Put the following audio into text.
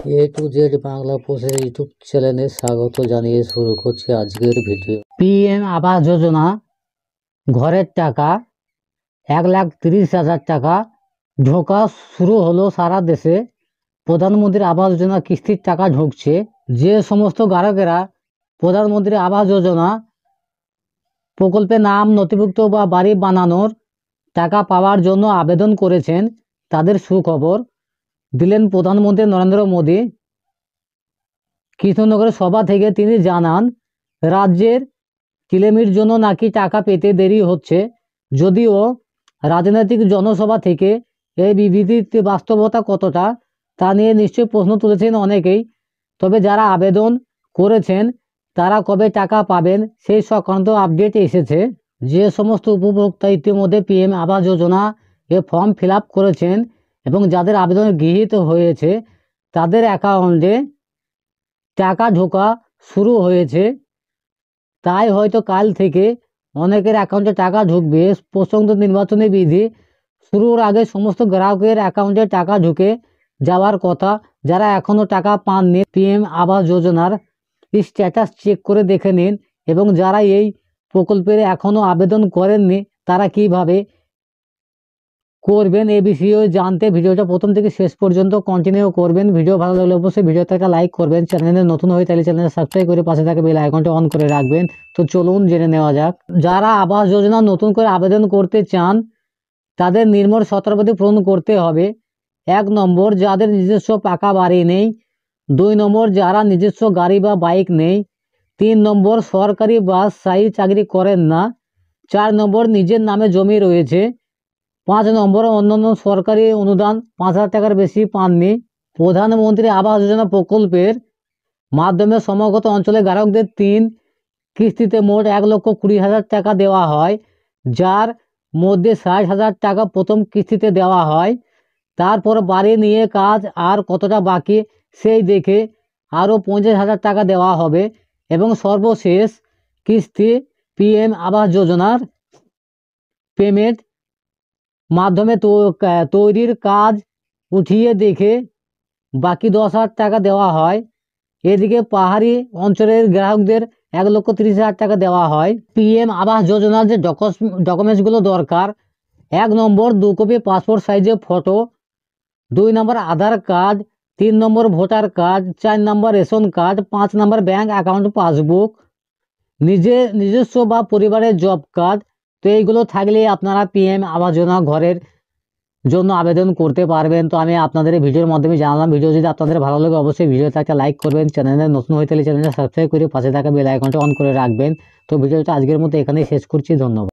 A to Z Bangla পোস্টের YouTube চ্যানেলে স্বাগত জানিয়ে শুরু করছি আজকের ভিডিও। পিএম আবাস যোজনা ঘরের টাকা 1,30,000 টাকা ঢোকা শুরু হলো সারা দেশে। প্রধানমন্ত্রী আবাস যোজনা কিস্তির টাকা ঢুকছে। যে সমস্ত গ্রাহকেরা প্রধানমন্ত্রী আবাস যোজনা প্রকল্পে নাম নথিভুক্ত বা বাড়ি বানানোর টাকা পাওয়ার জন্য আবেদন করেছেন, তাদের সুখবর দিলেন প্রধানমন্ত্রী নরেন্দ্র মোদী। কৃষ্ণনগরের সভা থেকে তিনি জানান, রাজ্যের কিলেমির জন্য নাকি টাকা পেতে দেরি হচ্ছে। যদিও রাজনৈতিক জনসভা থেকে এই বিবৃতির বাস্তবতা কতটা তা নিয়ে নিশ্চয়ই প্রশ্ন তুলেছেন অনেকেই। তবে যারা আবেদন করেছেন তারা কবে টাকা পাবেন সেই সংক্রান্ত আপডেট এসেছে। যে সমস্ত উপভোক্তা ইতিমধ্যে PM Awas Yojana form fill up করেছেন এবং যাদের আবেদন গৃহীত হয়েছে তাদের অ্যাকাউন্টে টাকা ঢোকা শুরু হয়েছে। তাই হয়তো কাল থেকে অনেকের অ্যাকাউন্টে টাকা ঢুকবে। প্রসঙ্গ নির্বাচনী বিধি শুরুর আগে সমস্ত গ্রাহকের অ্যাকাউন্টে টাকা ঢুকে যাওয়ার কথা। যারা এখনও টাকা পাননি পিএম আবাস যোজনার স্ট্যাটাস চেক করে দেখে নিন, এবং যারা এই প্রকল্পের এখনও আবেদন করেননি তারা কিভাবে করবেন এ বিষয়ে জানতে ভিডিওটা প্রথম থেকে শেষ পর্যন্ত কন্টিনিউ করবেন। ভিডিও ভালো লাগলে অবশ্যই ভিডিওতে একটা লাইক করবেন। চ্যানেলে নতুন হয়ে তাহলে চ্যানেলটা সাবস্ক্রাইব করে পাশে থাকা বেল আইকনটা অন করে রাখবেন। তো চলুন জেনে নেওয়া যাক। যারা আবাস যোজনা নতুন করে আবেদন করতে চান তাদের নির্মল শর্তাবলী পূরণ করতে হবে। 1 নম্বর, যাদের নিজস্ব পাকা বাড়ি নেই। 2 নম্বর, যারা নিজস্ব গাড়ি বা বাইক নেই। 3 নম্বর, সরকারি বা স্থায়ী চাকরি করেন না। 4 নম্বর, নিজের নামে জমি রয়েছে। 5 নম্বর, অন্যান্য সরকারি অনুদান 5,000 টাকার বেশি পাননি। প্রধানমন্ত্রী আবাস যোজনা প্রকল্পের মাধ্যমে সমগত অঞ্চলের গ্রাহকদের 3 কিস্তিতে মোট 1,20,000 টাকা দেওয়া হয়, যার মধ্যে 60,000 টাকা প্রথম কিস্তিতে দেওয়া হয়। তারপর বাড়ি নিয়ে কাজ আর কতটা বাকি সেই দেখে আরও 50,000 টাকা দেওয়া হবে, এবং সর্বশেষ কিস্তি পিএম আবাস যোজনার পেমেন্ট মাধ্যমে তৈরির কাজ উঠিয়ে দেখে বাকি 10,000 টাকা দেওয়া হয়। এদিকে পাহাড়ি অঞ্চলের গ্রাহকদের 1,30,000 টাকা দেওয়া হয়। পিএম আবাস যোজনার যে ডকুমেন্টসগুলো দরকার: 1 নম্বর, 2 কপি পাসপোর্ট সাইজের ফটো। 2 নম্বর, আধার কার্ড। 3 নম্বর, ভোটার কার্ড। 4 নম্বর, রেশন কার্ড। 5 নম্বর, ব্যাঙ্ক অ্যাকাউন্ট পাসবুক। নিজস্ব বা পরিবারের জব কার্ড। তো এইগুলো থাকলে আপনারা পিএম আবাস যোজনা ঘরের জন্য আবেদন করতে পারবেন। তো আমি আপনাদের এই ভিডিওর মাধ্যমে জানালাম। ভিডিও যদি আপনাদের ভালো লাগে অবশ্যই ভিডিওতে একটা লাইক করবেন। চ্যানেলে নতুন হয়ে তাহলে চ্যানেলটা সাবস্ক্রাইব করে পাশে থাকা বেল আইকনটা অন করে রাখবেন। তো ভিডিওটা আজকের মতো এখানেই শেষ করছি। ধন্যবাদ।